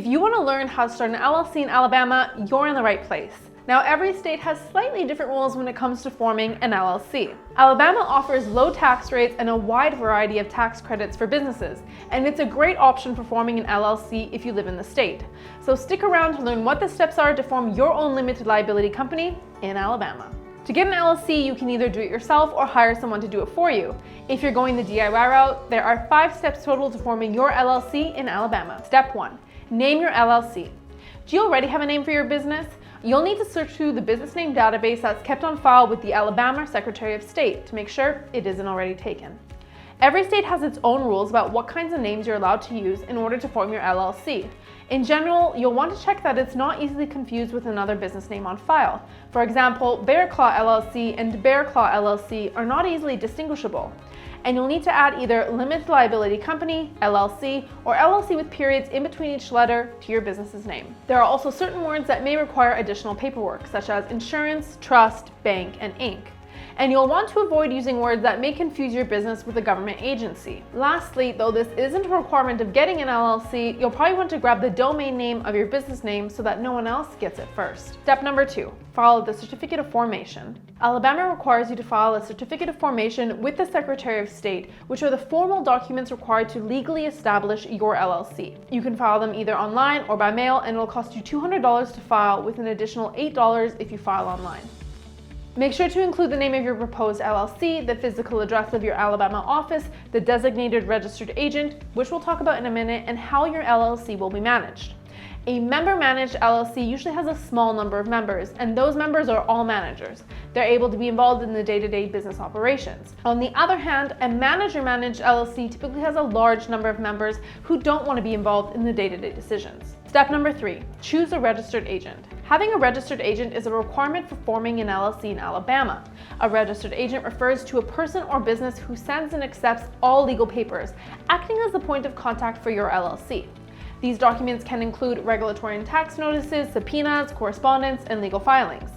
If you want to learn how to start an LLC in Alabama, you're in the right place. Now, every state has slightly different rules when it comes to forming an LLC. Alabama offers low tax rates and a wide variety of tax credits for businesses, and it's a great option for forming an LLC if you live in the state. So stick around to learn what the steps are to form your own limited liability company in Alabama. To get an LLC, you can either do it yourself or hire someone to do it for you. If you're going the DIY route, there are 5 steps total to forming your LLC in Alabama. Step 1. Name your LLC. Do you already have a name for your business? You'll need to search through the business name database that's kept on file with the Alabama Secretary of State to make sure it isn't already taken. Every state has its own rules about what kinds of names you're allowed to use in order to form your LLC. In general, you'll want to check that it's not easily confused with another business name on file. For example, Bear Claw LLC and Bear Claw LLC are not easily distinguishable. And you'll need to add either Limited Liability Company, LLC, or LLC with periods in between each letter to your business's name. There are also certain words that may require additional paperwork, such as insurance, trust, bank, and Inc. And you'll want to avoid using words that may confuse your business with a government agency. Lastly, though this isn't a requirement of getting an LLC, you'll probably want to grab the domain name of your business name so that no one else gets it first. Step number 2, file the Certificate of Formation. Alabama requires you to file a Certificate of Formation with the Secretary of State, which are the formal documents required to legally establish your LLC. You can file them either online or by mail, and it'll cost you $200 to file with an additional $8 if you file online. Make sure to include the name of your proposed LLC, the physical address of your Alabama office, the designated registered agent, which we'll talk about in a minute, and how your LLC will be managed. A member-managed LLC usually has a small number of members, and those members are all managers. They're able to be involved in the day-to-day business operations. On the other hand, a manager-managed LLC typically has a large number of members who don't want to be involved in the day-to-day decisions. Step number 3, choose a registered agent. Having a registered agent is a requirement for forming an LLC in Alabama. A registered agent refers to a person or business who sends and accepts all legal papers, acting as the point of contact for your LLC. These documents can include regulatory and tax notices, subpoenas, correspondence, and legal filings.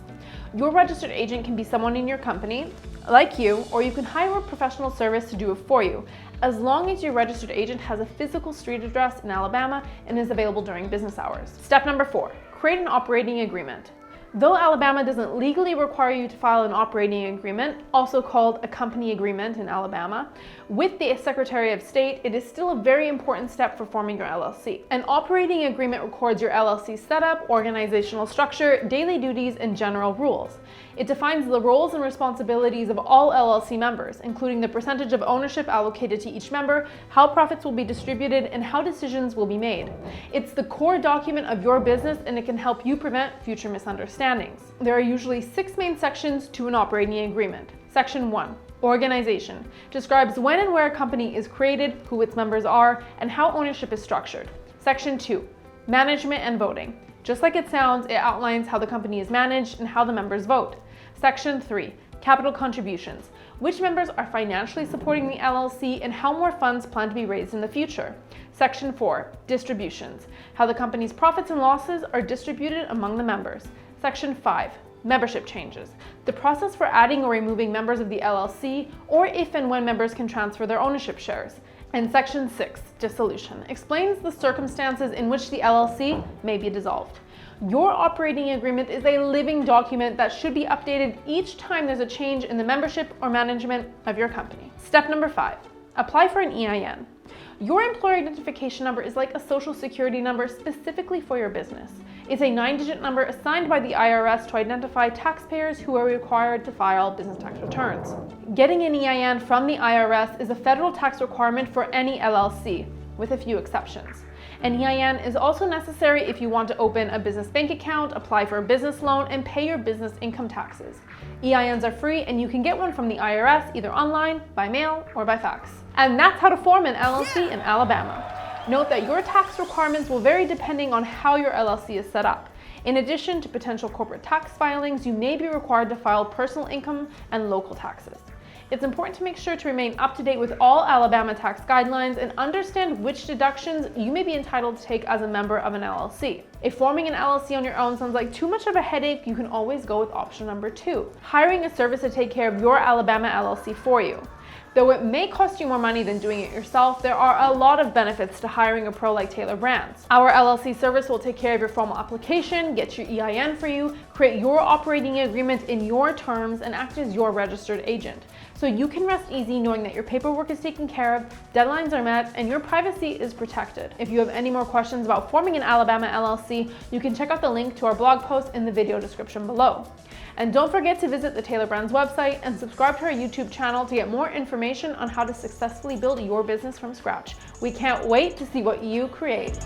Your registered agent can be someone in your company, like you, or you can hire a professional service to do it for you, as long as your registered agent has a physical street address in Alabama and is available during business hours. Step number 4, create an operating agreement. Though Alabama doesn't legally require you to file an operating agreement, also called a company agreement in Alabama, with the Secretary of State, it is still a very important step for forming your LLC. An operating agreement records your LLC setup, organizational structure, daily duties, and general rules. It defines the roles and responsibilities of all LLC members, including the percentage of ownership allocated to each member, how profits will be distributed, and how decisions will be made. It's the core document of your business, and it can help you prevent future misunderstandings. There are usually 6 main sections to an operating agreement. Section 1, Organization, describes when and where a company is created, who its members are, and how ownership is structured. Section 2, Management and Voting. Just like it sounds, it outlines how the company is managed and how the members vote. Section 3, Capital Contributions, which members are financially supporting the LLC and how more funds plan to be raised in the future. Section 4, Distributions, how the company's profits and losses are distributed among the members. Section 5, Membership Changes, the process for adding or removing members of the LLC, or if and when members can transfer their ownership shares. And Section 6, Dissolution, explains the circumstances in which the LLC may be dissolved. Your operating agreement is a living document that should be updated each time there's a change in the membership or management of your company. Step number 5, apply for an EIN. Your employer identification number is like a social security number specifically for your business. It's a 9-digit number assigned by the IRS to identify taxpayers who are required to file business tax returns. Getting an EIN from the IRS is a federal tax requirement for any LLC, with a few exceptions. An EIN is also necessary if you want to open a business bank account, apply for a business loan, and pay your business income taxes. EINs are free, and you can get one from the IRS either online, by mail, or by fax. And that's how to form an LLC in Alabama. Note that your tax requirements will vary depending on how your LLC is set up. In addition to potential corporate tax filings, you may be required to file personal income and local taxes. It's important to make sure to remain up to date with all Alabama tax guidelines and understand which deductions you may be entitled to take as a member of an LLC. If forming an LLC on your own sounds like too much of a headache, you can always go with option number 2, hiring a service to take care of your Alabama LLC for you. Though it may cost you more money than doing it yourself, there are a lot of benefits to hiring a pro like Tailor Brands. Our LLC service will take care of your formal application, get your EIN for you, create your operating agreement in your terms, and act as your registered agent. So you can rest easy knowing that your paperwork is taken care of, deadlines are met, and your privacy is protected. If you have any more questions about forming an Alabama LLC, you can check out the link to our blog post in the video description below. And don't forget to visit the Tailor Brands website and subscribe to our YouTube channel to get more information on how to successfully build your business from scratch. We can't wait to see what you create.